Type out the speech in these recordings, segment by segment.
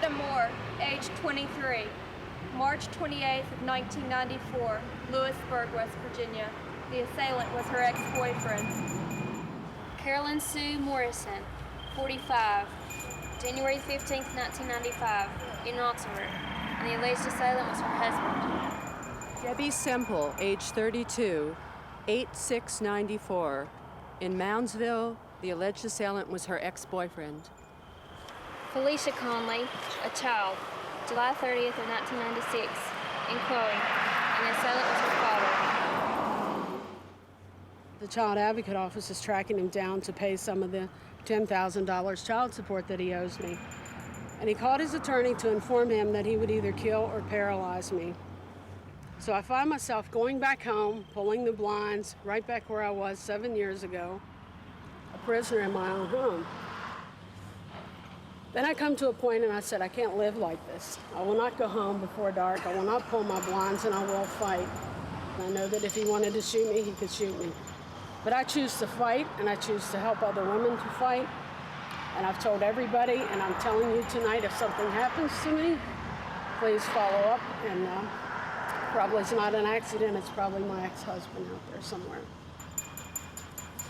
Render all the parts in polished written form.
Loretta Moore, age 23. March 28th of 1994, Lewisburg, West Virginia. The assailant was her ex-boyfriend. Carolyn Sue Morrison, 45. January 15th, 1995, in Oxford, and the alleged assailant was her husband. Debbie Semple, age 32, 8/6/94. In Moundsville, the alleged assailant was her ex-boyfriend. Felicia Conley, a child, July 30th of 1996, in Chloe, and the assailant was her father. The Child Advocate Office is tracking him down to pay some of the $10,000 child support that he owes me. And he called his attorney to inform him that he would either kill or paralyze me. So I find myself going back home, pulling the blinds, right back where I was 7 years ago, a prisoner in my own home. Then I come to a point and I said, I can't live like this. I will not go home before dark. I will not pull my blinds, and I will fight. And I know that if he wanted to shoot me, he could shoot me. But I choose to fight, and I choose to help other women to fight. And I've told everybody, and I'm telling you tonight, if something happens to me, please follow up. And probably it's not an accident, it's probably my ex-husband out there somewhere.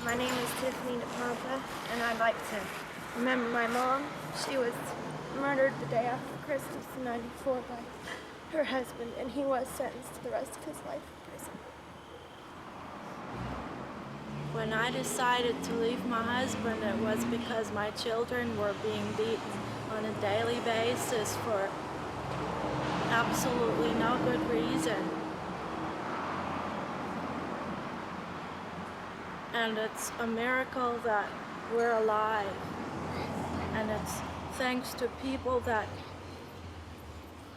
My name is Tiffany DePompa, and I'd like to remember my mom. She was murdered the day after Christmas in '94 by her husband, and he was sentenced to the rest of his life in prison. When I decided to leave my husband, it was because my children were being beaten on a daily basis for absolutely no good reason. And it's a miracle that we're alive. And it's thanks to people that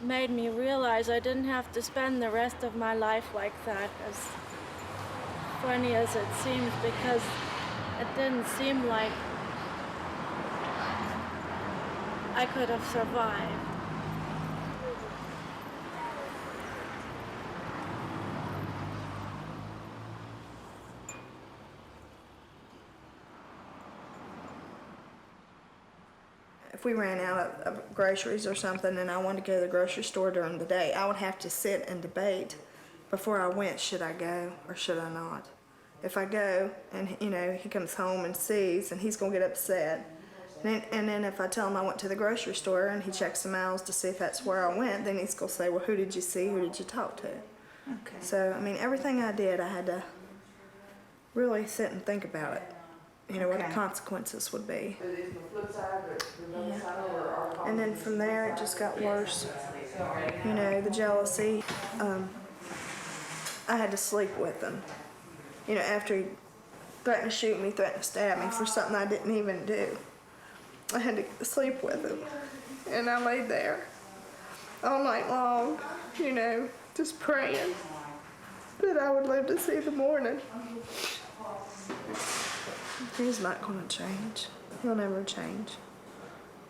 made me realize I didn't have to spend the rest of my life like that, as funny as it seems, because it didn't seem like I could have survived. If we ran out of groceries or something and I wanted to go to the grocery store during the day, I would have to sit and debate before I went, should I go or should I not? If I go and, he comes home and sees, and he's going to get upset. And then if I tell him I went to the grocery store and he checks the miles to see if that's where I went, then he's going to say, well, who did you see? Who did you talk to? Okay. So, everything I did, I had to really sit and think about it. What the consequences would be. Yeah. And then from there, it just got worse. The jealousy. I had to sleep with him. After he threatened to shoot me, threatened to stab me for something I didn't even do. I had to sleep with him. And I laid there all night long, just praying that I would live to see the morning. He's not going to change. He'll never change.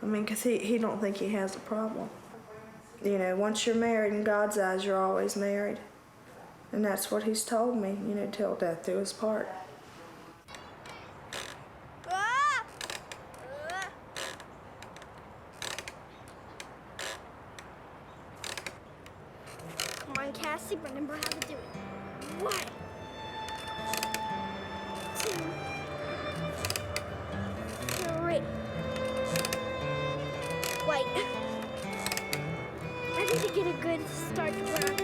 Because he don't think he has a problem. Once you're married, in God's eyes, you're always married. And that's what he's told me, till death do us part. Come on, Cassie, remember how to do it. 1, 2, 3. Wait. I need to get a good start to run.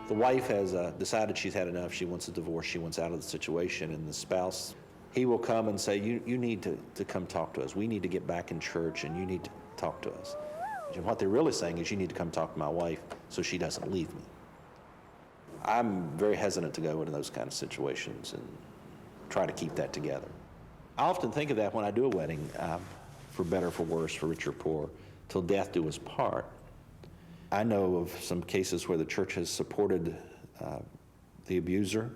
The wife has decided she's had enough. She wants a divorce. She wants out of the situation. And the spouse, he will come and say, you need to come talk to us. We need to get back in church, and you need to talk to us. And what they're really saying is, you need to come talk to my wife so she doesn't leave me. I'm very hesitant to go into those kind of situations and try to keep that together. I often think of that when I do a wedding, for better or for worse, for rich or poor, till death do us part. I know of some cases where the church has supported the abuser.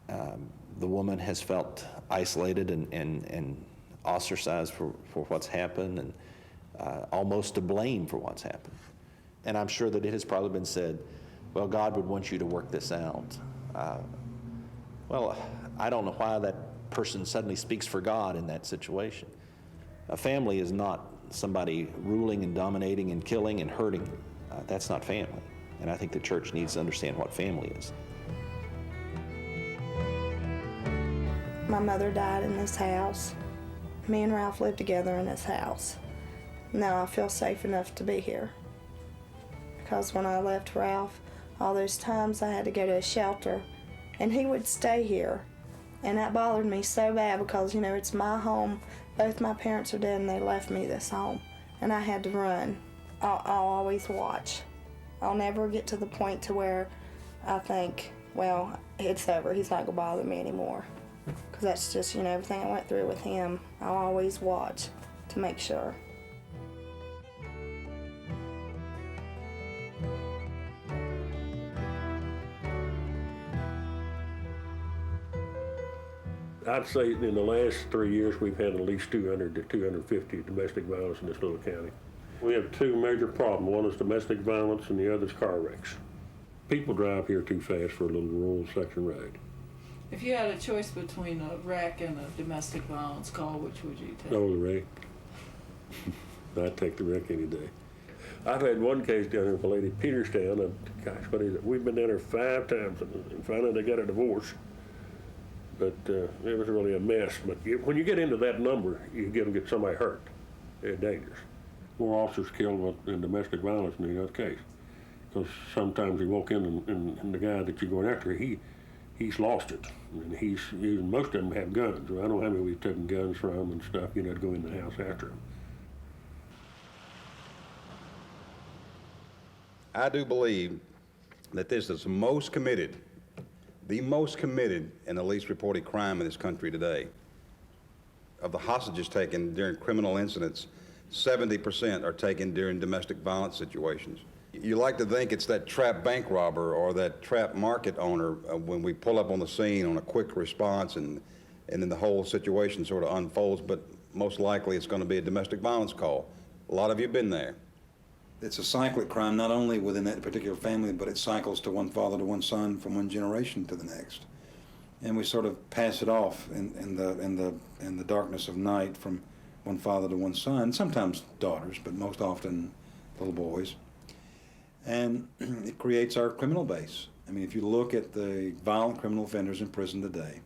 The woman has felt isolated and ostracized for what's happened, and almost to blame for what's happened. And I'm sure that it has probably been said, well, God would want you to work this out. Well, I don't know why that person suddenly speaks for God in that situation. A family is not somebody ruling and dominating and killing and hurting. That's not family. And I think the church needs to understand what family is. My mother died in this house. Me and Ralph lived together in this house. Now I feel safe enough to be here. Because when I left Ralph, all those times I had to go to a shelter, and he would stay here. And that bothered me so bad because, you know, it's my home. Both my parents are dead and they left me this home. And I had to run. I'll always watch. I'll never get to the point to where I think, well, it's over. He's not gonna bother me anymore. Because that's just, you know, everything I went through with him. I'll always watch to make sure. I'd say in the last 3 years, we've had at least 200 to 250 domestic violence in this little county. We have two major problems. One is domestic violence and the other is car wrecks. People drive here too fast for a little rural section road. If you had a choice between a wreck and a domestic violence call, which would you take? Oh, the wreck. I'd take the wreck any day. I've had one case down here with a lady, Peterstown, and gosh, what is it? We've been down there 5 times, and finally they got a divorce. But it was really a mess. But when you get into that number, you get somebody hurt. They're dangerous. More officers killed in domestic violence in the other case. Because sometimes you walk in and the guy that you're going after, he's lost it. And most of them have guns. I don't know how many we've taken guns from and stuff, you know, to go in the house after them. I do believe that this is the most committed and the least reported crime in this country today. Of the hostages taken during criminal incidents, 70% are taken during domestic violence situations. You like to think it's that trap bank robber or that trap market owner when we pull up on the scene on a quick response and then the whole situation sort of unfolds, but most likely it's going to be a domestic violence call. A lot of you have been there. It's a cyclic crime, not only within that particular family, but it cycles to one father to one son from one generation to the next. And we sort of pass it off in the darkness of night from one father to one son, sometimes daughters, but most often little boys. And it creates our criminal base. I mean, if you look at the violent criminal offenders in prison today,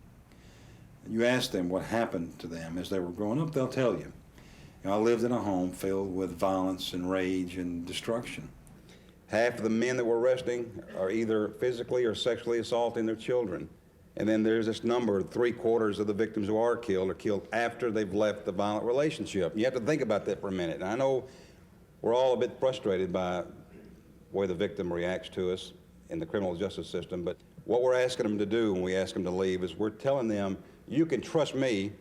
you ask them what happened to them as they were growing up, they'll tell you. I lived in a home filled with violence and rage and destruction. Half of the men that we're arresting are either physically or sexually assaulting their children. And then there's this number, 3/4 of the victims who are killed after they've left the violent relationship. You have to think about that for a minute. And I know we're all a bit frustrated by the way the victim reacts to us in the criminal justice system, but what we're asking them to do when we ask them to leave is we're telling them, you can trust me,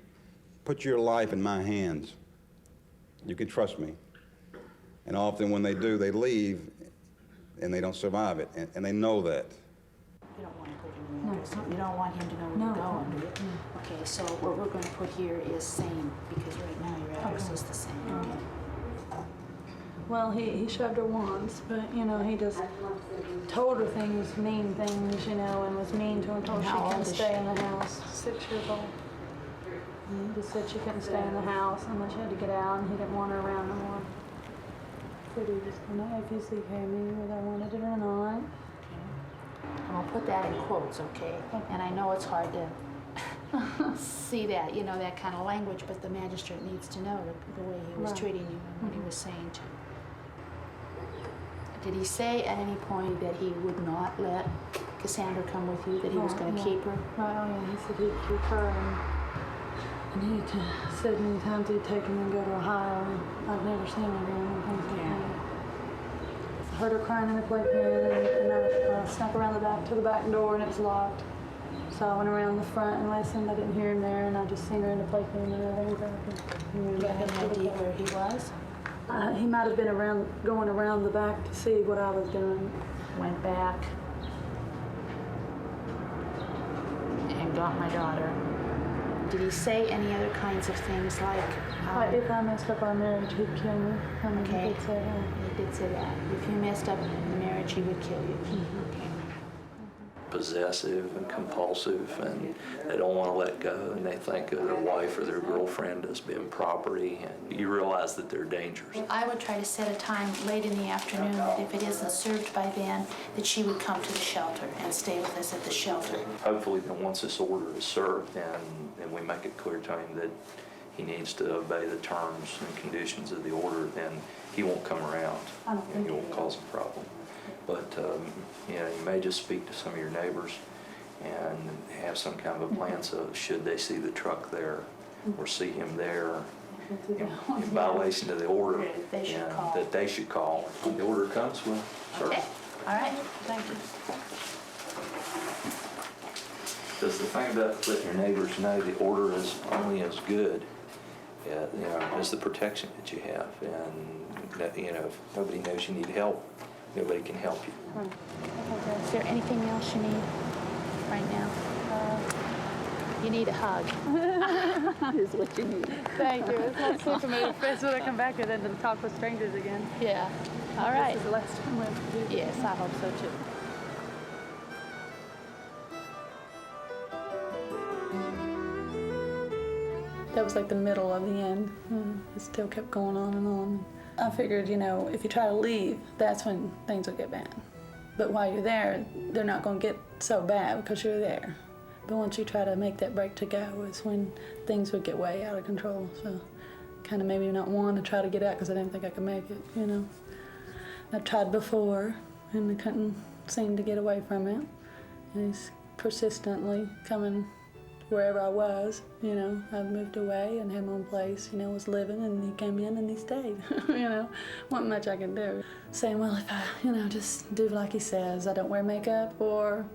put your life in my hands. You can trust me. And often when they do, they leave and they don't survive it, and they know that. You don't want to put him in. You don't want him to know where you're going, do you? Okay, so what we're going to put here is same, because right now your address is the same. Okay. Well, he shoved her once, but, you know, he just told her mean things, you know, and was mean to her until she couldn't stay in the house. 6 years old. He just said she couldn't stay in the house, and then she had to get out, and he didn't want her around no more. So he just didn't know if you see me whether I wanted it or not. I'll put that in quotes, okay? And I know it's hard to see that, you know, that kind of language, but the magistrate needs to know the way he was treating you and what he was saying to you. Did he say at any point that he would not let Cassandra come with you, that he was going to keep her? Right, oh yeah, he said he'd keep her, and he said many times he'd take him and go to Ohio, and I've never seen him doing anything like that. I heard her crying in the playpen, and I snuck around the back to the back door, and it was locked. So I went around the front and listened. I didn't hear him there, and I just seen her in the playpen and everything. Do you have any idea where he was? He might have been going around the back to see what I was doing. Went back and got my daughter. Did he say any other kinds of things like? If I messed up our marriage, he'd kill me. I mean, Okay. he did say that. He did say that. If you messed up the marriage, he would kill you. Possessive and compulsive, and they don't want to let go, and they think of their wife or their girlfriend as being property, and you realize that they're dangerous. I would try to set a time late in the afternoon that if it isn't served by then, that she would come to the shelter and stay with us at the shelter. Hopefully, then once this order is served, then we make it clear to him that he needs to obey the terms and conditions of the order, then he won't come around, and he won't cause a problem. But you know, you may just speak to some of your neighbors and have some kind of a plan, so should they see the truck there or see him there in violation of the order, that they should call. When the order comes, we'll serve. Okay, all right, thank you. Does the thing about letting your neighbors know the order is only as good, you know, as the protection that you have, and that, you know, if nobody knows you need help, nobody can help you. Is there anything else you need right now? You need a hug. Is what you need. Thank you. It's hopefully for me to friends when I come back here, then to talk with strangers again. Yeah. All right. This is the last time we'll have to do. Yes, I hope so too. That was like the middle of the end. It still kept going on and on. I figured, you know, if you try to leave, that's when things will get bad. But while you're there, they're not going to get so bad because you're there. But once you try to make that break to go is when things would get way out of control. So kind of made me not want to try to get out because I didn't think I could make it, you know. I tried before and I couldn't seem to get away from it. And he's persistently coming wherever I was, you know. I moved away and had my own place, you know, was living, and he came in and he stayed, you know. Wasn't much I could do. Saying, well, if I, you know, just do like he says, I don't wear makeup, or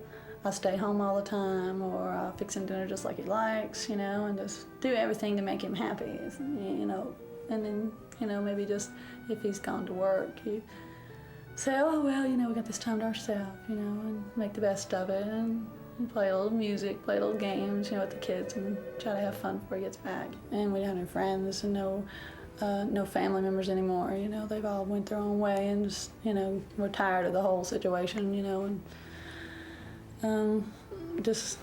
I stay home all the time, or I fix him dinner just like he likes, you know, and just do everything to make him happy, you know. And then, you know, maybe just if he's gone to work, you say, oh, well, you know, we got this time to ourselves, you know, and make the best of it, and play a little music, play little games, you know, with the kids, and try to have fun before he gets back. And we don't have no friends and no family members anymore, you know. They've all went their own way and just, you know, we're tired of the whole situation, you know, and just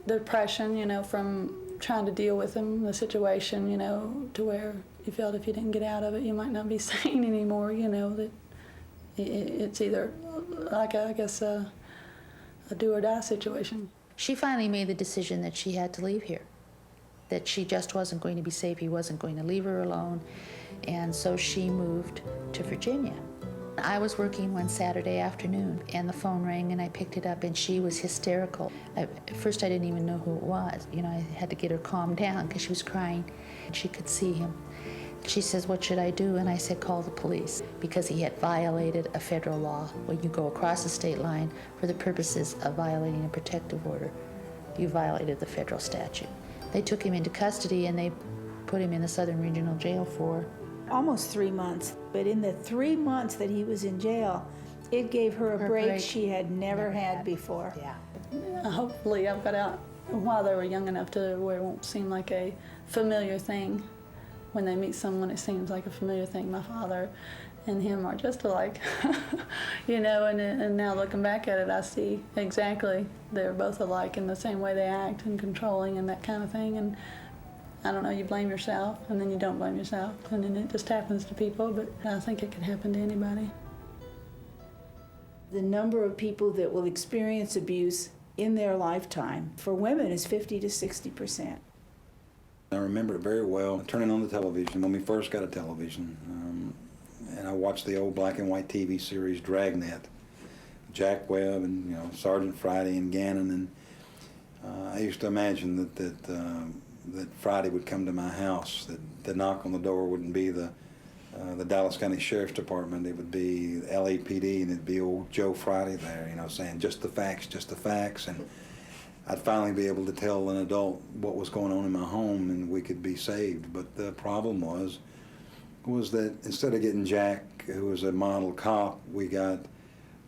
depression, you know, from trying to deal with him, the situation, you know, to where you felt if you didn't get out of it, you might not be sane anymore, you know, that it's either, like, I guess, a do-or-die situation. She finally made the decision that she had to leave here, that she just wasn't going to be safe. He wasn't going to leave her alone, and so she moved to Virginia. I was working one Saturday afternoon, and the phone rang, and I picked it up, and she was hysterical. At first, I didn't even know who it was. You know, I had to get her calmed down because she was crying, and she could see him. She says, what should I do? And I said, call the police, because he had violated a federal law. When you go across the state line for the purposes of violating a protective order, you violated the federal statute. They took him into custody and they put him in the Southern Regional Jail for almost 3 months. But in the 3 months that he was in jail, it gave her a break she had never had before. Yeah. Hopefully I've got out while they were young enough to where it won't seem like a familiar thing. When they meet someone, it seems like a familiar thing. My father and him are just alike, you know, and now looking back at it, I see exactly they're both alike in the same way they act and controlling and that kind of thing. And I don't know, you blame yourself and then you don't blame yourself, and then it just happens to people, but I think it can happen to anybody. The number of people that will experience abuse in their lifetime for women is 50 to 60%. I remember it very well, turning on the television when we first got a television, and I watched the old black and white TV series Dragnet, Jack Webb and, you know, Sergeant Friday and Gannon, and I used to imagine that Friday would come to my house, that the knock on the door wouldn't be the Dallas County Sheriff's Department, it would be LAPD, and it'd be old Joe Friday there, you know, saying just the facts, and I'd finally be able to tell an adult what was going on in my home and we could be saved. But the problem was that instead of getting Jack, who was a model cop, we got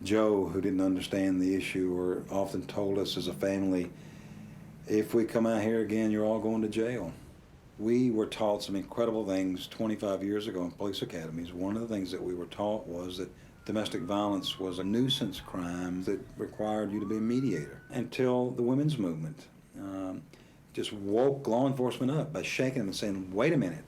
Joe, who didn't understand the issue, or often told us as a family, if we come out here again, you're all going to jail. We were taught some incredible things 25 years ago in police academies. One of the things that we were taught was that domestic violence was a nuisance crime that required you to be a mediator, until the women's movement just woke law enforcement up by shaking them and saying, wait a minute.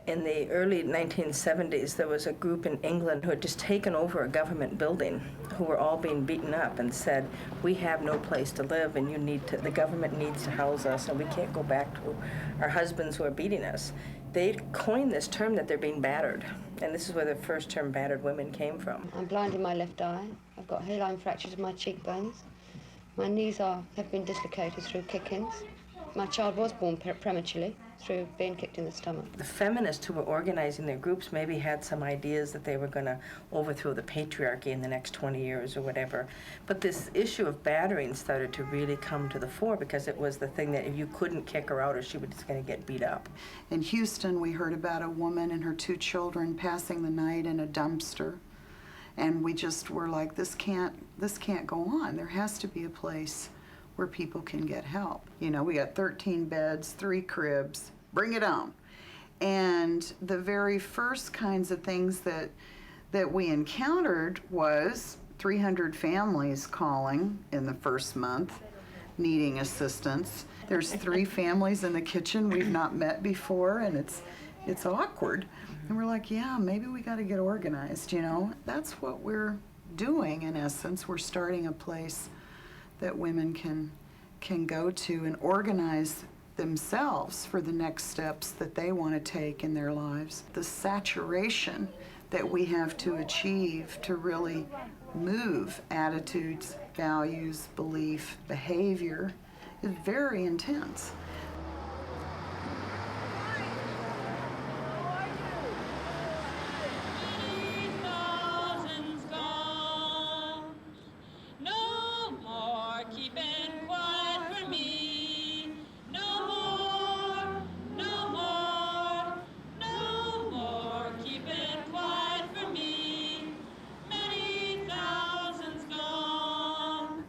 In the early 1970s, there was a group in England who had just taken over a government building, who were all being beaten up, and said, we have no place to live, and the government needs to house us, and we can't go back to our husbands who are beating us. They coined this term that they're being battered, and this is where the first term battered women came from. I'm blind in my left eye. I've got hairline fractures in my cheekbones. My knees have been dislocated through kick-ins. My child was born prematurely through being kicked in the stomach. The feminists who were organizing their groups maybe had some ideas that they were going to overthrow the patriarchy in the next 20 years or whatever. But this issue of battering started to really come to the fore, because it was the thing that if you couldn't kick her out or she was just going to get beat up. In Houston, we heard about a woman and her 2 children passing the night in a dumpster. And we just were like, this can't go on. There has to be a place where people can get help. You know, we got 13 beds, 3 cribs, bring it on. And the very first kinds of things that we encountered was 300 families calling in the first month, needing assistance. There's 3 families in the kitchen we've not met before, and it's awkward. And we're like, yeah, maybe we gotta get organized, you know? That's what we're doing, in essence. We're starting a place that women can go to and organize themselves for the next steps that they want to take in their lives. The saturation that we have to achieve to really move attitudes, values, belief, behavior is very intense.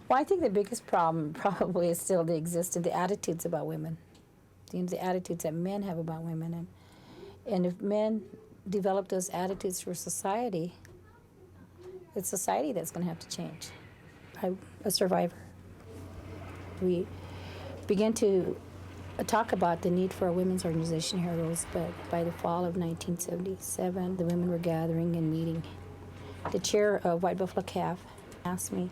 Well, I think the biggest problem probably is still the attitudes about women, the attitudes that men have about women. And if men develop those attitudes for society, it's society that's going to have to change. I'm a survivor. We began to talk about the need for a women's organization here at Rosebud. By the fall of 1977, the women were gathering and meeting. The chair of White Buffalo CAF asked me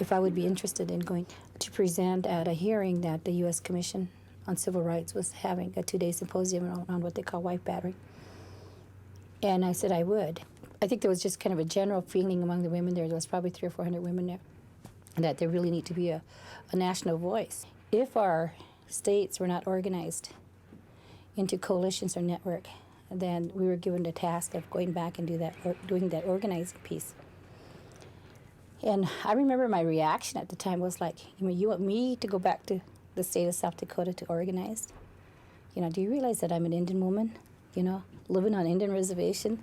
if I would be interested in going to present at a hearing that the U.S. Commission on Civil Rights was having, a 2-day symposium on what they call wife battery. And I said I would. I think there was just kind of a general feeling among the women there was probably 300 or 400 women there, that there really need to be a national voice. If our states were not organized into coalitions or network, then we were given the task of going back and doing that organizing piece. And I remember my reaction at the time was like, you want me to go back to the state of South Dakota to organize? Do you realize that I'm an Indian woman, living on Indian reservation?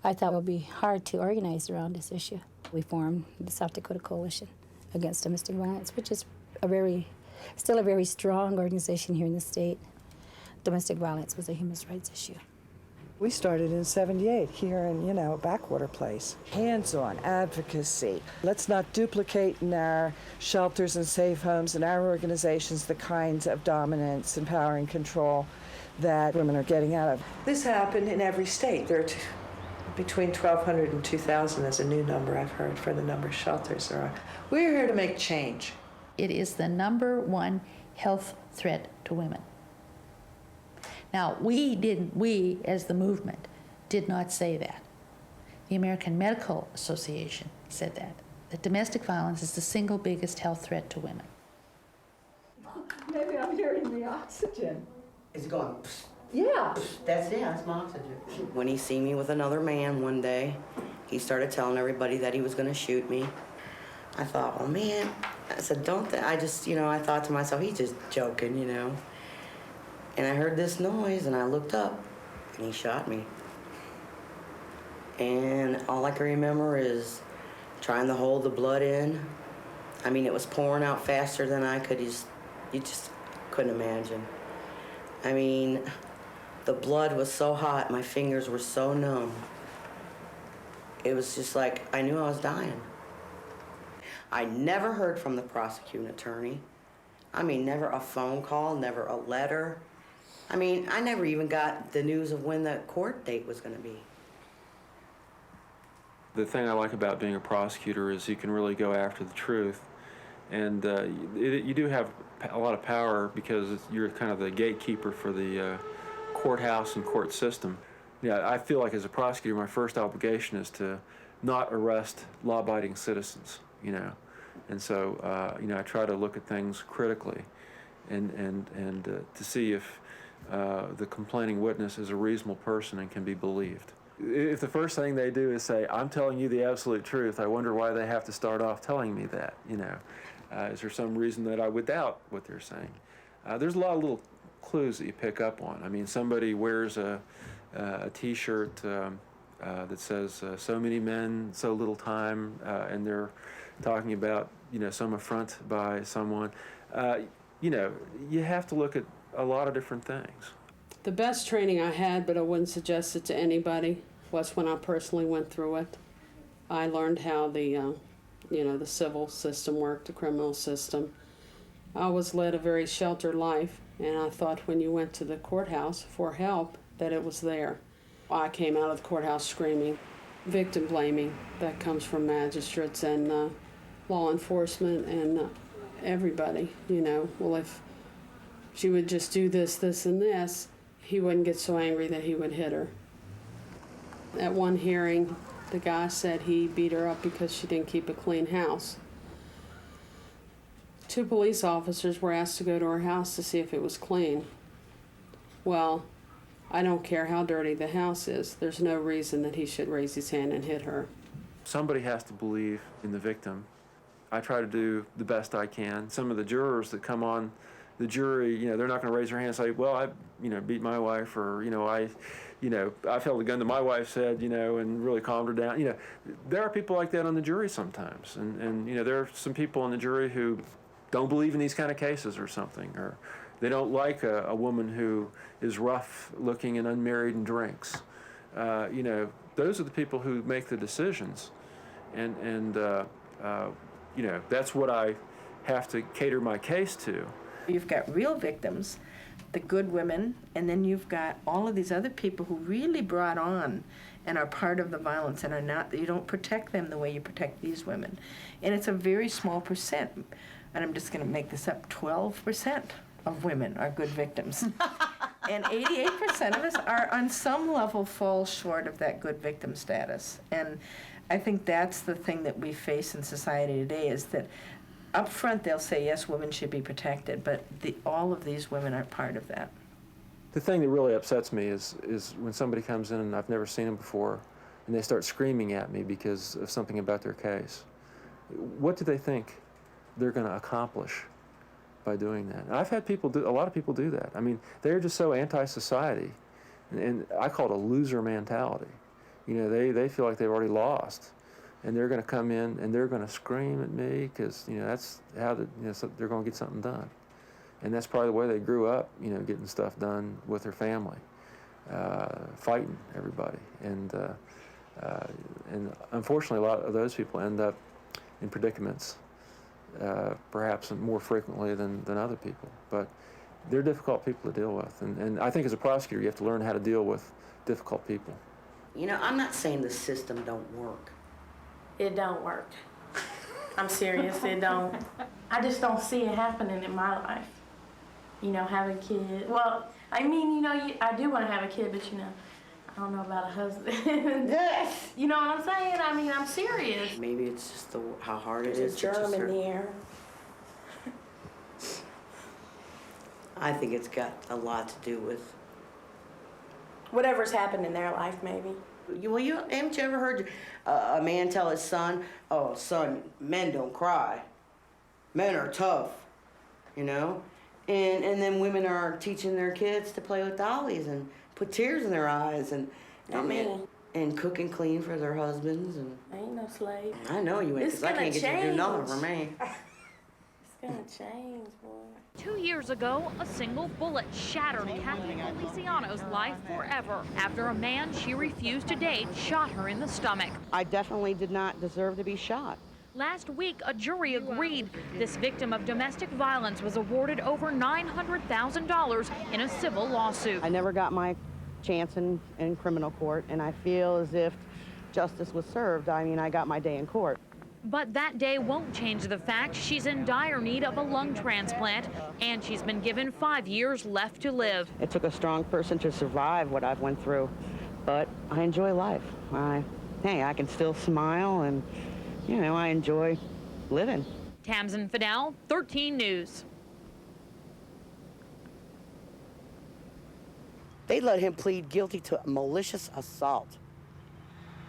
I thought it would be hard to organize around this issue. We formed the South Dakota Coalition Against Domestic Violence, which is still a very strong organization here in the state. Domestic violence was a human rights issue. We started in '78 here in, a backwater place. Hands-on advocacy. Let's not duplicate in our shelters and safe homes and our organizations the kinds of dominance and power and control that women are getting out of. This happened in every state. There are between 1,200 and 2,000 is a new number I've heard for the number of shelters there are. We're here to make change. It is the #1 health threat to women. Now, we as the movement did not say that. The American Medical Association said that domestic violence is the single biggest health threat to women. Maybe I'm hearing the oxygen. It's going, yeah. That's my oxygen. When he seen me with another man one day, he started telling everybody that he was going to shoot me. I thought, oh man, I said, I just, I thought to myself, he's just joking, And I heard this noise, and I looked up, and he shot me. And all I can remember is trying to hold the blood in. I mean, it was pouring out faster than I could. You just couldn't imagine. I mean, the blood was so hot, my fingers were so numb. It was just like I knew I was dying. I never heard from the prosecuting attorney. I mean, never a phone call, never a letter. I mean, I never even got the news of when the court date was going to be. The thing I like about being a prosecutor is you can really go after the truth. And you do have a lot of power because you're kind of the gatekeeper for the courthouse and court system. Yeah, I feel like as a prosecutor, my first obligation is to not arrest law-abiding citizens, And so, I try to look at things critically and to see if the complaining witness is a reasonable person and can be believed. If the first thing they do is say, I'm telling you the absolute truth, I wonder why they have to start off telling me that, Is there some reason that I would doubt what they're saying? There's a lot of little clues that you pick up on. I mean, somebody wears a T-shirt that says, so many men, so little time, and they're talking about, some affront by someone. You have to look at a lot of different things. The best training I had, but I wouldn't suggest it to anybody, was when I personally went through it. I learned how the civil system worked, the criminal system. I was led a very sheltered life, and I thought when you went to the courthouse for help that it was there. I came out of the courthouse screaming. Victim blaming, that comes from magistrates and law enforcement and everybody, Well, if she would just do this, this, and this, he wouldn't get so angry that he would hit her. At one hearing, the guy said he beat her up because she didn't keep a clean house. 2 police officers were asked to go to her house to see if it was clean. Well, I don't care how dirty the house is. There's no reason that he should raise his hand and hit her. Somebody has to believe in the victim. I try to do the best I can. Some of the jurors that come on the jury, they're not going to raise their hand and say, well, I, beat my wife, or, I held a gun to my wife's head, and really calmed her down. There are people like that on the jury sometimes. And there are some people on the jury who don't believe in these kind of cases or something, or they don't like a woman who is rough looking and unmarried and drinks. Those are the people who make the decisions. And that's what I have to cater my case to. You've got real victims, the good women, and then you've got all of these other people who really brought on and are part of the violence and are not, you don't protect them the way you protect these women. And it's a very small percent, and I'm just going to make this up, 12% of women are good victims. And 88% of us are on some level fall short of that good victim status. And I think that's the thing that we face in society today, is that up front they'll say, yes, women should be protected, but all of these women are part of that. The thing that really upsets me is when somebody comes in and I've never seen them before, and they start screaming at me because of something about their case. What do they think they're going to accomplish by doing that? And I've had a lot of people do that. I mean, they're just so anti-society, and I call it a loser mentality. They feel like they've already lost, and they're going to come in and they're going to scream at me because that's how they're going to get something done. And that's probably the way they grew up, getting stuff done with their family, fighting everybody. And unfortunately, a lot of those people end up in predicaments, perhaps more frequently than other people. But they're difficult people to deal with. And I think as a prosecutor, you have to learn how to deal with difficult people. I'm not saying the system don't work. It don't work. I'm serious, it don't. I just don't see it happening in my life. Having kids. Well, I mean, I do want to have a kid, but I don't know about a husband. You know what I'm saying? I mean, I'm serious. Maybe it's just how hard it is. There's a germ in the air. I think it's got a lot to do with whatever's happened in their life, maybe. Haven't you ever heard a man tell his son, "Oh, son, men don't cry"? Men are tough, you know? And then women are teaching their kids to play with dollies and put tears in their eyes and cook and clean for their husbands. And I ain't no slave. I know you ain't, It's because I can't gonna get you to do nothing change. for me. It's gonna change, boy. 2 years ago, a single bullet shattered Kathy Feliciano's life forever after a man she refused to date shot her in the stomach. I definitely did not deserve to be shot. Last week, a jury agreed this victim of domestic violence was awarded over $900,000 in a civil lawsuit. I never got my chance in criminal court, and I feel as if justice was served. I mean, I got my day in court. But that day won't change the fact she's in dire need of a lung transplant, and she's been given 5 years left to live. It took a strong person to survive what I've went through, but I enjoy life. Hey, I can still smile, and you know, I enjoy living. Tamsin Fidel, 13 News. They let him plead guilty to malicious assault.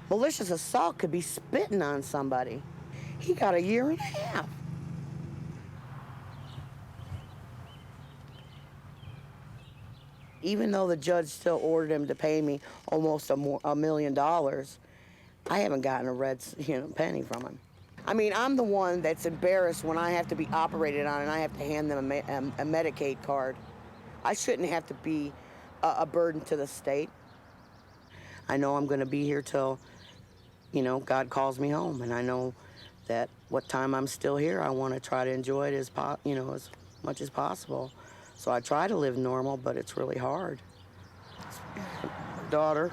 Malicious assault could be spitting on somebody. He got 1.5 years. Even though the judge still ordered him to pay me almost $1 million, I haven't gotten a red penny from him. I mean, I'm the one that's embarrassed when I have to be operated on and I have to hand them a Medicaid card. I shouldn't have to be a burden to the state. I know I'm going to be here till, you know, God calls me home, and I know that what time I'm still here, I want to try to enjoy it as much as possible. So I try to live normal, but it's really hard. Daughter.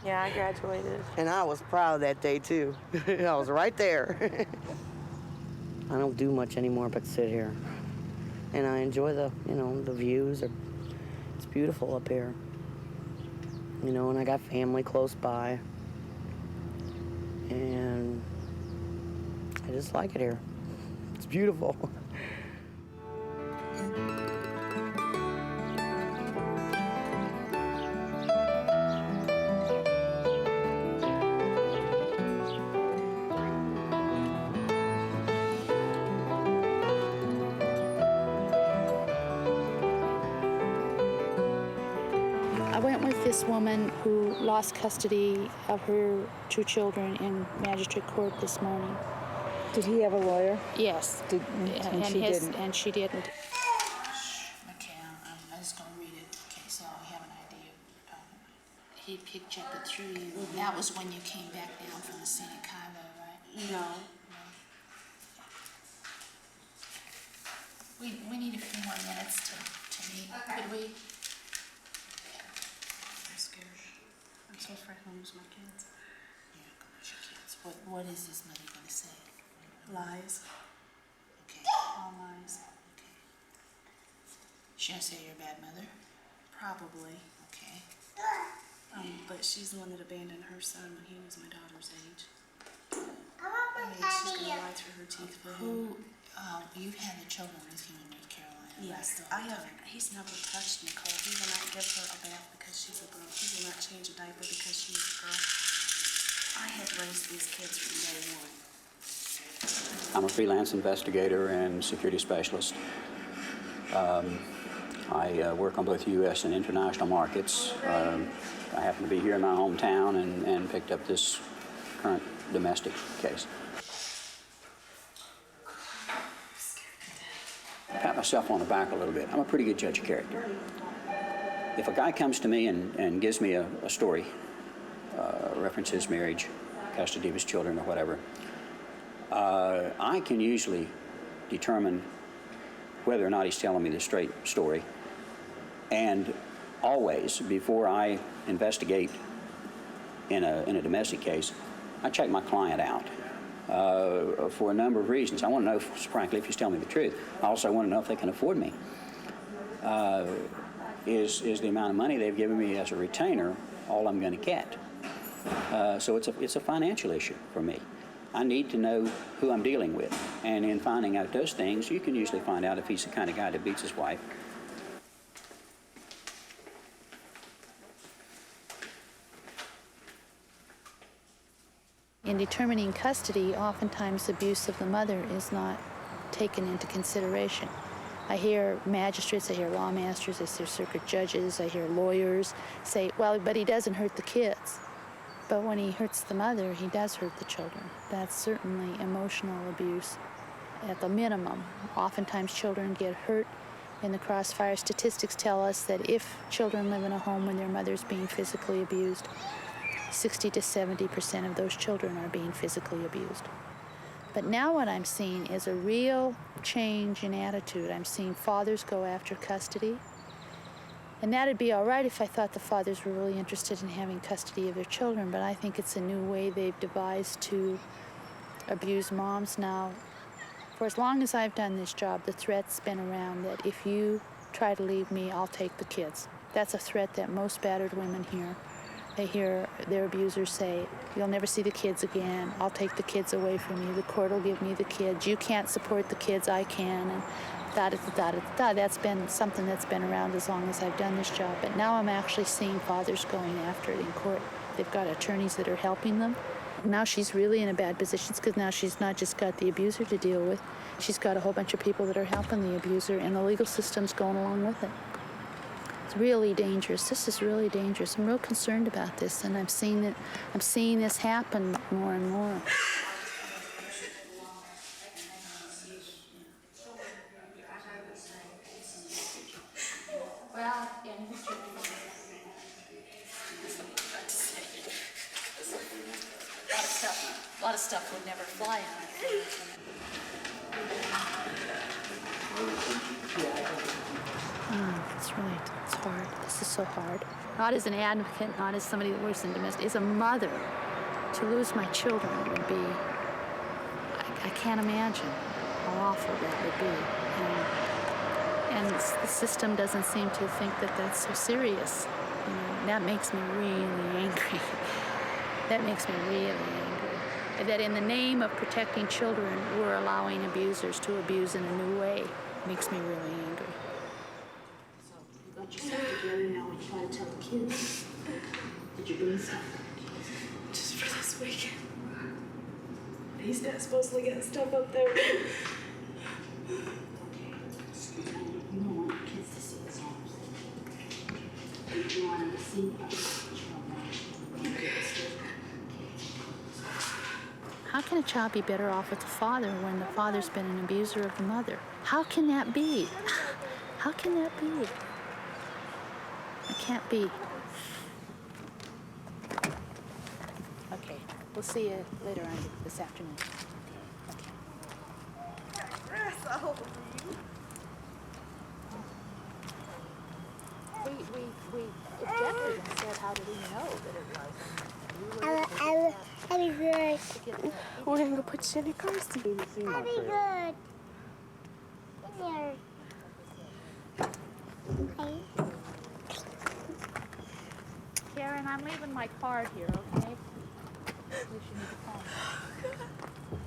Yeah, I graduated. And I was proud that day, too. I was right there. I don't do much anymore but sit here. And I enjoy the views. It's beautiful up here. You know, and I got family close by. And I just like it here. It's beautiful. I went with this woman who lost custody of her 2 children in magistrate court this morning. Did he have a lawyer? Yes. And she didn't? And she didn't. Okay, I'm just gonna read it, okay, so you have an idea. He checked it through you. That was when you came back down from the scene in Cairo, right? No. We need a few more minutes to meet. Could we? I'm scared. I'm so afraid I'm gonna lose my kids. You're not gonna lose your kids. What is this money gonna say? Lies. Okay. All lies. Okay. She gonna say you're a bad mother? Probably. Okay. But she's the one that abandoned her son when he was my daughter's age. She's gonna lie through her teeth for him. You've had the children with you in North Carolina. Yes, I haven't. He's never touched Nicole. He will not give her a bath because she's a girl. He will not change a diaper because she's a girl. I have raised these kids from day one. I'm a freelance investigator and security specialist. I work on both U.S. and international markets. I happen to be here in my hometown and picked up this current domestic case. I pat myself on the back a little bit. I'm a pretty good judge of character. If a guy comes to me and gives me a story, references marriage, custody of his children or whatever, I can usually determine whether or not he's telling me the straight story. And always, before I investigate in a domestic case, I check my client out for a number of reasons. I want to know, frankly, if he's telling me the truth. I also want to know if they can afford me. Is the amount of money they've given me as a retainer all I'm going to get? So it's a financial issue for me. I need to know who I'm dealing with. And in finding out those things, you can usually find out if he's the kind of guy that beats his wife. in determining custody, oftentimes abuse of the mother is not taken into consideration. I hear magistrates, I hear law masters, I hear circuit judges, I hear lawyers say, well, but he doesn't hurt the kids. But when he hurts the mother, he does hurt the children. That's certainly emotional abuse at the minimum. Oftentimes children get hurt in the crossfire. Statistics tell us that if children live in a home when their mother's being physically abused, 60 to 70% of those children are being physically abused. But now what I'm seeing is a real change in attitude. I'm seeing fathers go after custody. And that'd be all right if I thought the fathers were really interested in having custody of their children, but I think it's a new way they've devised to abuse moms now. For as long as I've done this job, the threat's been around that if you try to leave me, I'll take the kids. That's a threat that most battered women hear. They hear their abusers say, you'll never see the kids again, I'll take the kids away from you, the court will give me the kids, you can't support the kids, I can, and da-da-da-da-da-da. That's been something that's been around as long as I've done this job. But now I'm actually seeing fathers going after it in court. They've got attorneys that are helping them. Now she's really in a bad position because now she's not just got the abuser to deal with, she's got a whole bunch of people that are helping the abuser, and the legal system's going along with it. It's really dangerous. This is really dangerous. I'm real concerned about this, and I'm seeing this happen more and more. Well, a lot of stuff would never fly on it. It's hard. This is so hard. Not as an advocate, not as somebody that works in domestic, as a mother, to lose my children would be, I can't imagine how awful that would be. And the system doesn't seem to think that that's so serious. You know, that makes me really angry. That makes me really angry. That in the name of protecting children, we're allowing abusers to abuse in a new way. Makes me really angry. Got yourself together now and try to tell the kids. Did you bring stuff? Just for this weekend. He's not supposed to get stuff up there. You don't want your kids to see his arms. You want them to see How can a child be better off with the father when the father's been an abuser of the mother? How can that be? How can that be? It can't be. Okay, we'll see you later on this afternoon. We objected and said, how did he know that it was? That'd be good. We're gonna go put you in your car seat. That'd be good. In here. Okay. Karen, I'm leaving my card here, okay? At least you need to call me.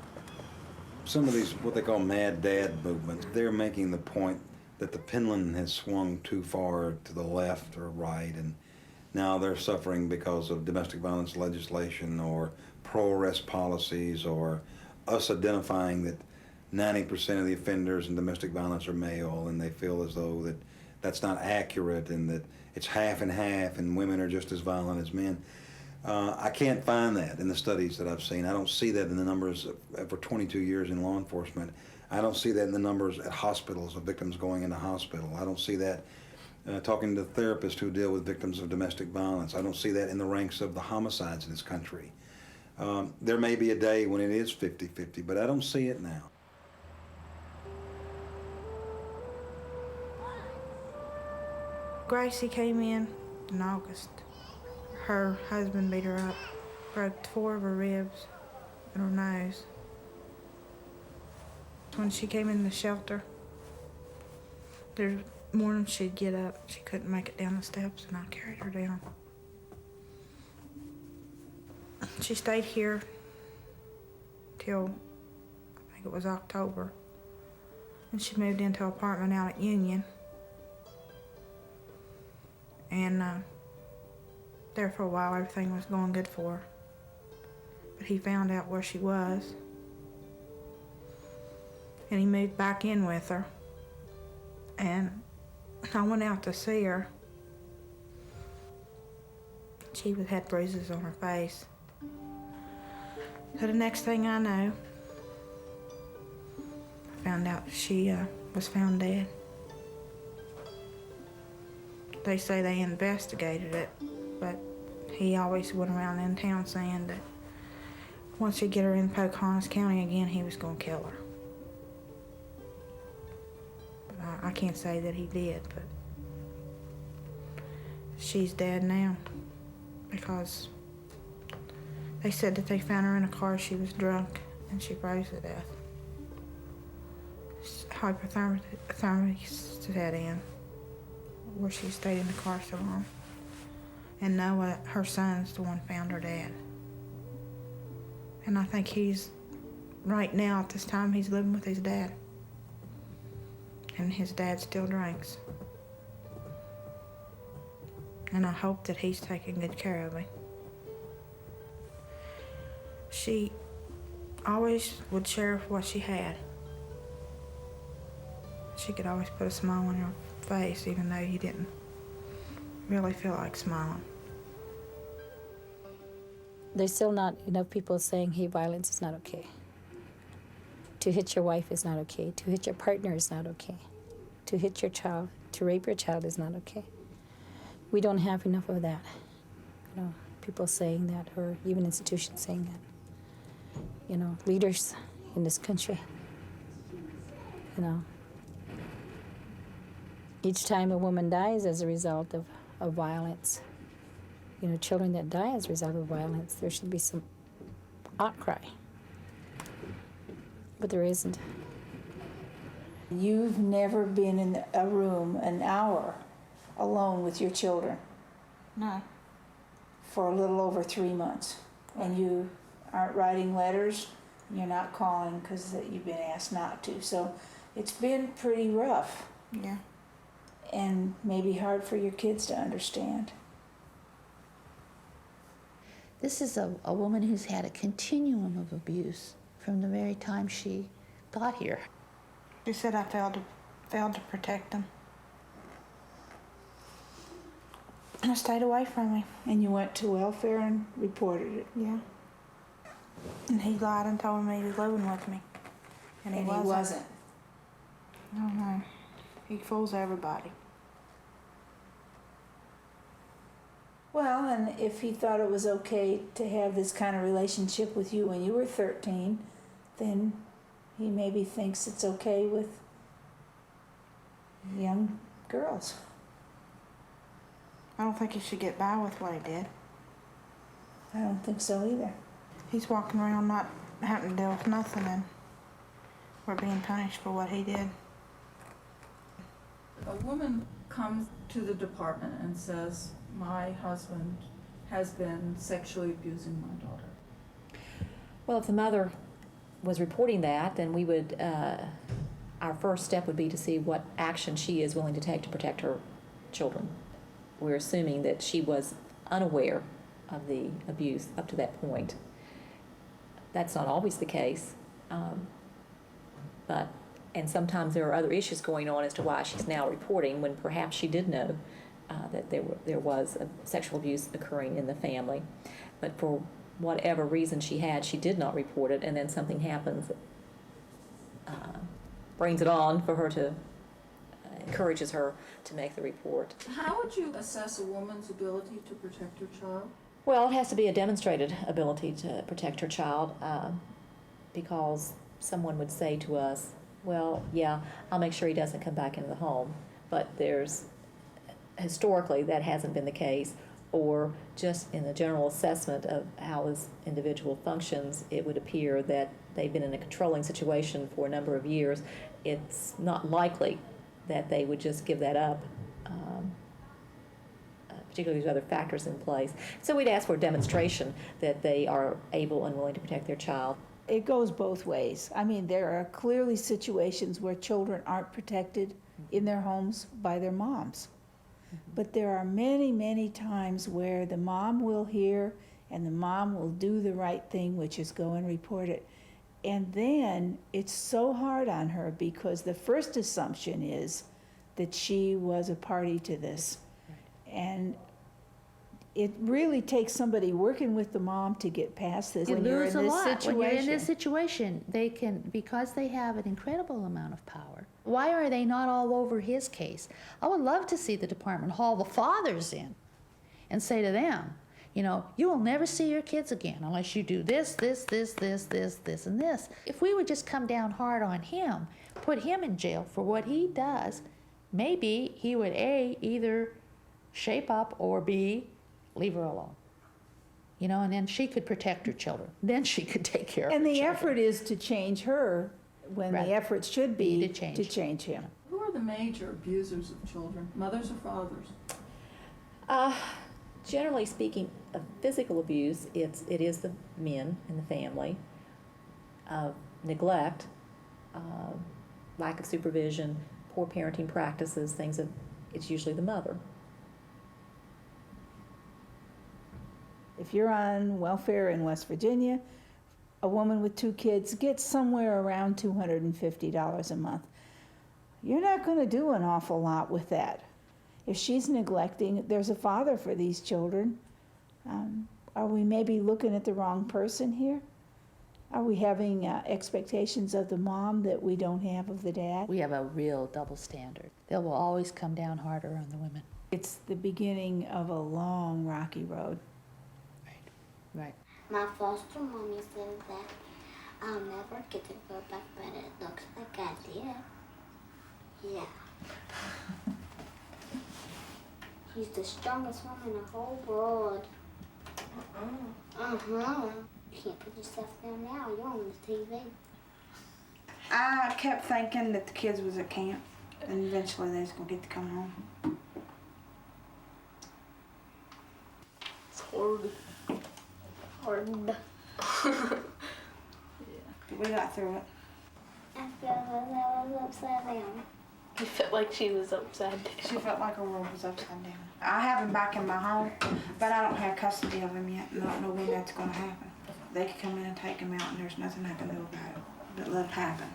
Some of these, what they call mad dad movements, they're making the point that the pendulum has swung too far to the left or right, and now they're suffering because of domestic violence legislation or pro-arrest policies, or us identifying that 90% of the offenders in domestic violence are male, and they feel as though that that's not accurate and that it's half and half and women are just as violent as men. I can't find that in the studies that I've seen. I don't see that in the numbers for 22 years in law enforcement. I don't see that in the numbers at hospitals of victims going into hospital. I don't see that talking to therapists who deal with victims of domestic violence. I don't see that in the ranks of the homicides in this country. There may be a day when it is 50-50, but I don't see it now. Gracie came in August. Her husband beat her up, broke 4 of her ribs and her nose. When she came in the shelter, the morning she'd get up, she couldn't make it down the steps, and I carried her down. She stayed here till, I think it was October, and she moved into an apartment out at Union. And there for a while, everything was going good for her. he found out where she was. And he moved back in with her. And I went out to see her. She had bruises on her face. So the next thing I know, I found out she was found dead. They say they investigated it, but he always went around in town saying that once he get her in Pocahontas County again, he was gonna kill her. But I can't say that he did, but she's dead now because they said that they found her in a car. She was drunk and she froze to death. Hypothermia set in where she stayed in the car so long. And Noah, her son's the one found her dead. And I think he's, right now at this time, he's living with his dad. And his dad still drinks. And I hope that he's taking good care of him. She always would share what she had. She could always put a smile on her face, even though you didn't really feel like smiling. There's still not enough people saying, hey, violence is not okay. To hit your wife is not okay. To hit your partner is not okay. To hit your child, to rape your child is not okay. We don't have enough of that. You know, people saying that, or even institutions saying that. You know, leaders in this country. You know, each time a woman dies as a result of violence, you know, children that die as a result of violence, there should be some outcry. But there isn't. You've never been in a room an hour alone with your children? No. For a little over 3 months. And you aren't writing letters, you're not calling because you've been asked not to. So it's been pretty rough. Yeah. And maybe hard for your kids to understand. This is a woman who's had a continuum of abuse from the very time she got here. She said I failed to protect them. I stayed away from him. And you went to welfare and reported it? Yeah. And he lied and told me he was living with me. And he wasn't. No. He fools everybody. Well, and if he thought it was okay to have this kind of relationship with you when you were 13, then he maybe thinks it's okay with young girls. I don't think he should get by with what he did. I don't think so either. He's walking around not having to deal with nothing, and we're being punished for what he did. A woman comes to the department and says, my husband has been sexually abusing my daughter. Well, if the mother was reporting that, then we would, our first step would be to see what action she is willing to take to protect her children. We're assuming that she was unaware of the abuse up to that point. That's not always the case, and sometimes there are other issues going on as to why she's now reporting when perhaps she did know that there was sexual abuse occurring in the family. But for whatever reason she did not report it, and then something happens that brings it on for her to, encourages her to make the report. How would you assess a woman's ability to protect her child? Well, it has to be a demonstrated ability to protect her child, because someone would say to us, well, yeah, I'll make sure he doesn't come back into the home. But historically, that hasn't been the case. Or just in the general assessment of how this individual functions, it would appear that they've been in a controlling situation for a number of years. It's not likely that they would just give that up, particularly with other factors in place. So we'd ask for a demonstration that they are able and willing to protect their child. It goes both ways. I mean, there are clearly situations where children aren't protected in their homes by their moms. But there are many, many times where the mom will hear and the mom will do the right thing, which is go and report it. And then it's so hard on her because the first assumption is that she was a party to this. And it really takes somebody working with the mom to get past this. You When you're lose in a this lot. When you're in this situation. situation, they can, because they have an incredible amount of power. Why are they not all over his case? I would love to see the department haul the fathers in and say to them, you know, you will never see your kids again unless you do this, this, this, this, this, this, and this. If we would just come down hard on him, put him in jail for what he does, maybe he would A, either shape up, or B, leave her alone. You know, and then she could protect her children. Then she could take care of her And the children. effort is to change her when Right. the effort should be to change him. Who are the major abusers of children, mothers or fathers? Generally speaking, of physical abuse, it is the men in the family. Neglect, lack of supervision, poor parenting practices, it's usually the mother. If you're on welfare in West Virginia, a woman with 2 kids gets somewhere around $250 a month. You're not going to do an awful lot with that. If she's neglecting, there's a father for these children. Are we maybe looking at the wrong person here? Are we having expectations of the mom that we don't have of the dad? We have a real double standard. They will always come down harder on the women. It's the beginning of a long, rocky road. Right. My foster mommy says that I'll never get to go back, but it looks like I did. Yeah. She's the strongest woman in the whole world. Uh-huh. You can't put yourself down now. You're on the TV. I kept thinking that the kids was at camp, and eventually they was gonna get to come home. It's hard. Hard. We got through it. I felt like I was upside down. You felt like she was upside down. She felt like her world was upside down. I have him back in my home, but I don't have custody of him yet, and I don't know when that's gonna happen. They could come in and take him out, and there's nothing I can do about it, but let it happen.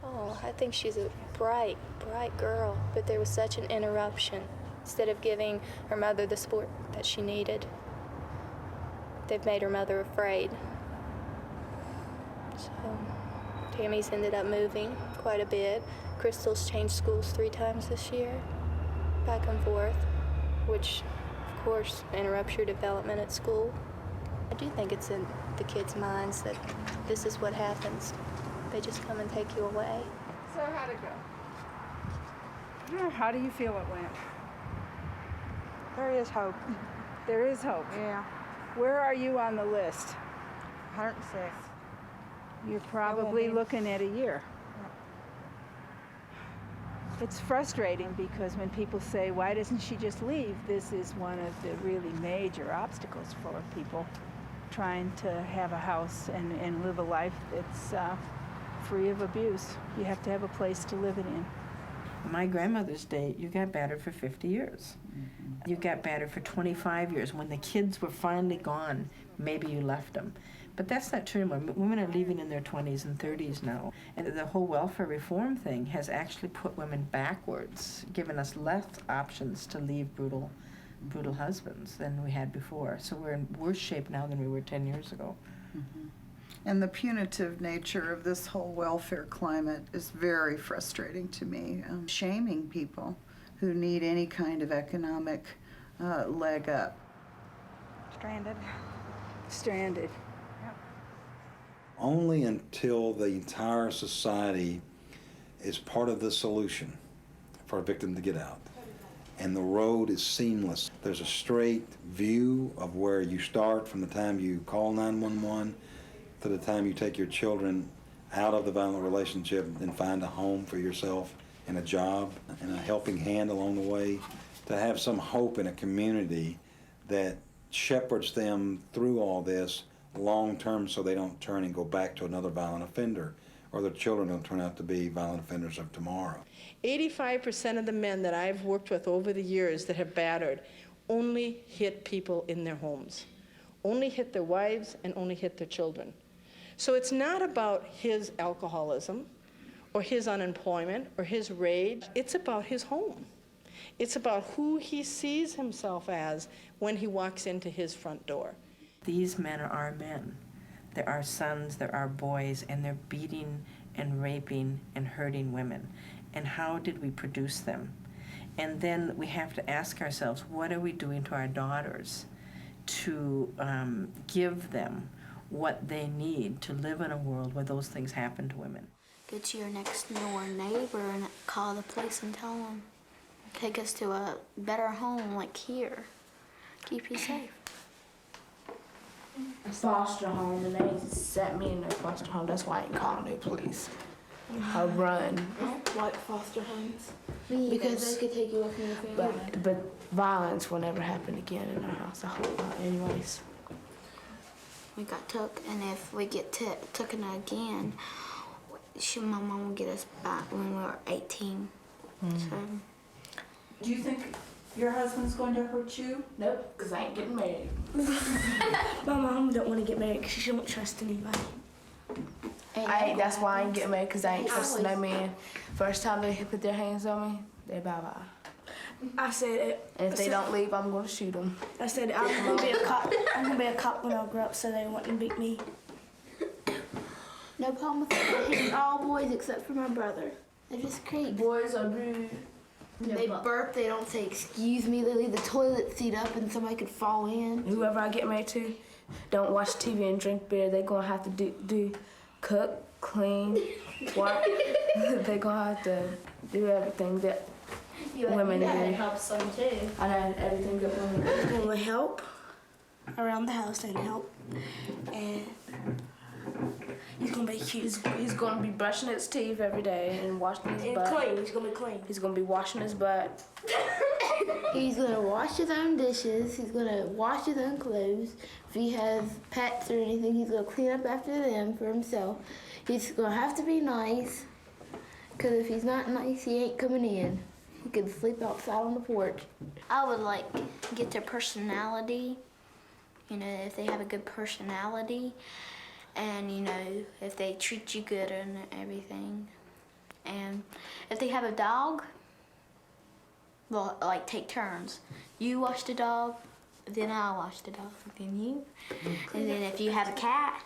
Oh, I think she's a bright, bright girl, but there was such an interruption. Instead of giving her mother the support that she needed, they've made her mother afraid. So, Tammy's ended up moving quite a bit. Crystal's changed schools 3 times this year, back and forth, which, of course, interrupts your development at school. I do think it's in the kids' minds that this is what happens. They just come and take you away. So how'd it go? How do you feel it went? There is hope. There is hope. Yeah. Where are you on the list? 106. You're probably looking at a year. It's frustrating because when people say, why doesn't she just leave? This is one of the really major obstacles for people trying to have a house and live a life that's free of abuse. You have to have a place to live it in. My grandmother's day, you got battered for 50 years. You got battered for 25 years. When the kids were finally gone, maybe you left them. But that's not true anymore. Women are leaving in their 20s and 30s now. And the whole welfare reform thing has actually put women backwards, given us less options to leave brutal husbands than we had before. So we're in worse shape now than we were 10 years ago. And the punitive nature of this whole welfare climate is very frustrating to me. Shaming people who need any kind of economic leg up. Stranded. Only until the entire society is part of the solution for a victim to get out. And the road is seamless. There's a straight view of where you start from the time you call 911 to the time you take your children out of the violent relationship and find a home for yourself and a job and a helping hand along the way, to have some hope in a community that shepherds them through all this long term so they don't turn and go back to another violent offender, or their children don't turn out to be violent offenders of tomorrow. 85% of the men that I've worked with over the years that have battered only hit people in their homes. only hit their wives and only hit their children. So it's not about his alcoholism or his unemployment or his rage. It's about his home. It's about who he sees himself as when he walks into his front door. These men are our men. They're our sons, they're our boys, and they're beating and raping and hurting women. And how did we produce them? And then we have to ask ourselves, what are we doing to our daughters to give them what they need to live in a world where those things happen to women? Go to your next door neighbor and call the police and tell them. Take us to a better home like here. Keep you safe. Foster home, and they set me in their foster home. That's why I ain't calling the police. I run. Like foster homes? Because they could take you away from your family. but violence will never happen again in our house. I hope not. Anyways. We got took, and if we get taken again, my mom will get us back when we were 18. So. Do you think your husband's going to hurt you? Nope, because I ain't getting married. My mom don't want to get married because she don't trust anybody. That's why I ain't getting married, because I ain't trusting no man. First time they put their hands on me, they bye-bye. I said, and if they don't leave, I'm going to shoot them. I said, I'm going to be a cop. I'm going to be a cop when I grow up, so they wouldn't beat me. No problem with that. I hate all boys except for my brother. They're just creeps. Boys are rude. They burp, they don't say excuse me, they leave the toilet seat up and somebody could fall in. Whoever I get married to, don't watch TV and drink beer. They're going to have to do cook, clean, work. They're going to have to do everything that women do. Help some too. I know everything that women do. He's going to help around the house and help. And he's gonna be cute. He's gonna be brushing his teeth every day and washing his butt. Clean. He's gonna be clean. He's gonna be washing his butt. He's gonna wash his own dishes. He's gonna wash his own clothes. If he has pets or anything, he's gonna clean up after them for himself. He's gonna have to be nice, because if he's not nice, he ain't coming in. He can sleep outside on the porch. I would get their personality. You know, if they have a good personality. And, you know, if they treat you good and everything. And if they have a dog, well, take turns. You wash the dog, then I'll wash the dog, then you. And then if you have a cat,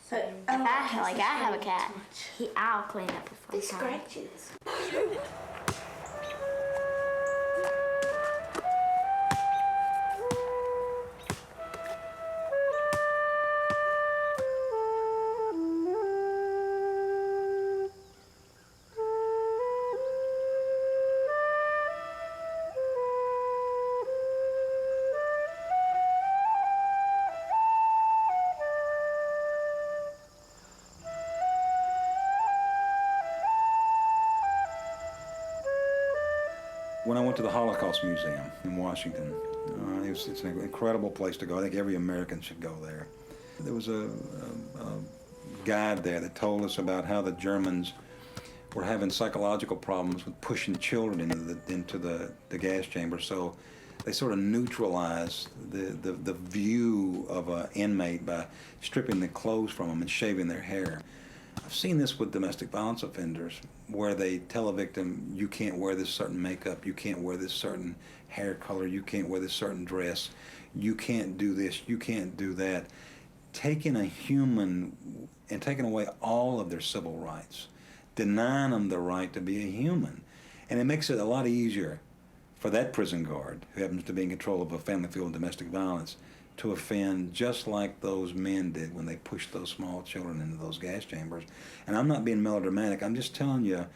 I have a cat, I'll clean up before he scratches. When I went to the Holocaust Museum in Washington, it's an incredible place to go. I think every American should go there. There was a guide there that told us about how the Germans were having psychological problems with pushing children into the gas chamber, so they sort of neutralized the view of an inmate by stripping the clothes from them and shaving their hair. I've seen this with domestic violence offenders, where they tell a victim, you can't wear this certain makeup, you can't wear this certain hair color, you can't wear this certain dress, you can't do this, you can't do that. Taking a human and taking away all of their civil rights, denying them the right to be a human. And it makes it a lot easier for that prison guard, who happens to be in control of a family field of domestic violence, to offend just like those men did when they pushed those small children into those gas chambers. And I'm not being melodramatic, I'm just telling you,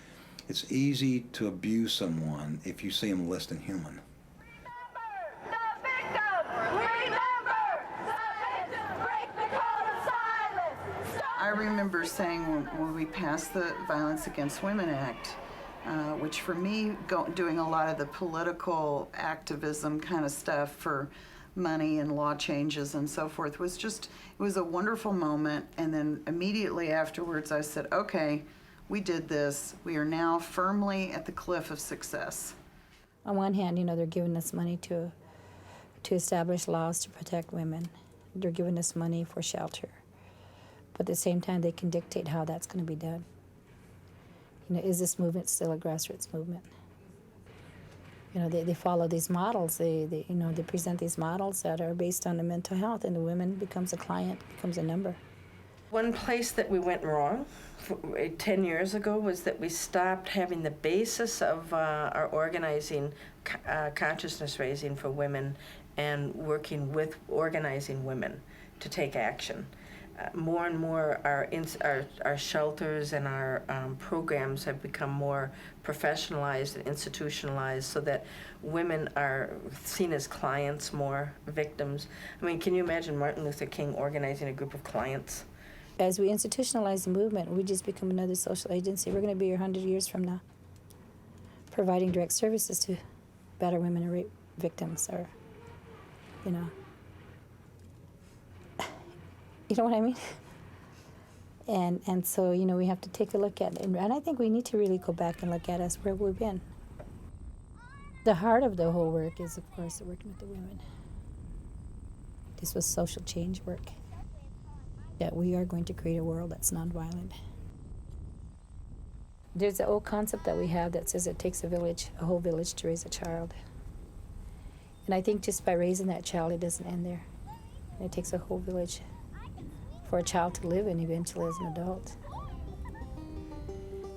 it's easy to abuse someone if you see them less than human. I remember saying when we passed the Violence Against Women Act, which for me, doing a lot of the political activism kind of stuff for money and law changes and so forth, it was a wonderful moment. And then immediately afterwards I said, okay, we did this. We are now firmly at the cliff of success. On one hand, they're giving us money to to establish laws to protect women. They're giving us money for shelter. But at the same time, they can dictate how that's going to be done. Is this movement still a grassroots movement? They follow these models. They present these models that are based on the mental health, and the woman becomes a client, becomes a number. One place that we went wrong 10 years ago was that we stopped having the basis of our organizing, consciousness raising for women, and working with organizing women to take action. More and more our shelters and our programs have become more professionalized and institutionalized so that women are seen as clients more, victims. I mean, can you imagine Martin Luther King organizing a group of clients? As we institutionalize the movement, we just become another social agency. We're going to be here 100 years from now, providing direct services to battered women and rape victims, or, you know what I mean? And so, we have to take a look at it. And I think we need to really go back and look at us where we've been. The heart of the whole work is, of course, working with the women. This was social change work. That we are going to create a world that's nonviolent. There's an old concept that we have that says it takes a whole village to raise a child. And I think just by raising that child, it doesn't end there. It takes a whole village for a child to live in eventually as an adult.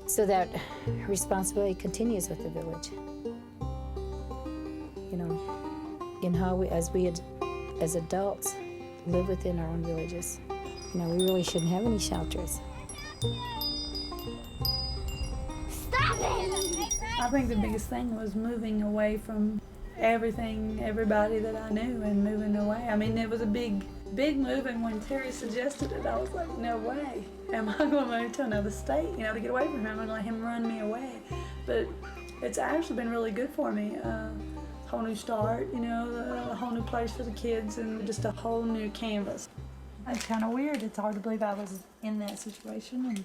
So that responsibility continues with the village. In how we, as adults, live within our own villages. We really shouldn't have any shelters. I think the biggest thing was moving away from everybody that I knew, and moving away. I mean, it was a big move, and when Terry suggested it, I was like, no way. Am I going to move to another state, to get away from him and let him run me away? But it's actually been really good for me. Whole new start, a whole new place for the kids, and just a whole new canvas. It's kind of weird. It's hard to believe I was in that situation and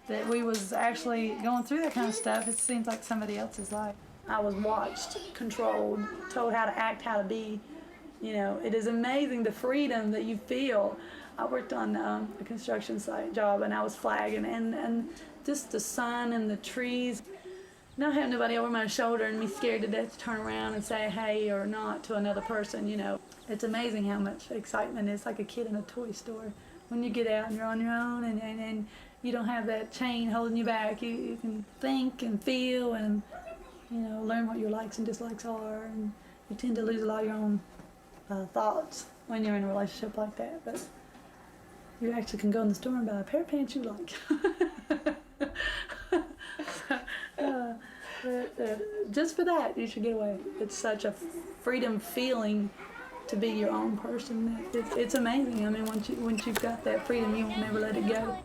that we was actually going through that kind of stuff. It seems like somebody else's life. I was watched, controlled, told how to act, how to be. It is amazing the freedom that you feel. I worked on a construction site job, and I was flagging, and just the sun and the trees. Not having nobody over my shoulder and me scared to death to turn around and say hey or not to another person, It's amazing how much excitement is, like a kid in a toy store. When you get out and you're on your own and you don't have that chain holding you back, you can think and feel and, learn what your likes and dislikes are, and you tend to lose a lot of your own thoughts when you're in a relationship like that. But you actually can go in the store and buy a pair of pants you like. Just for that, you should get away. It's such a freedom feeling to be your own person. It's amazing. I mean, once you've got that freedom, you will never let it go.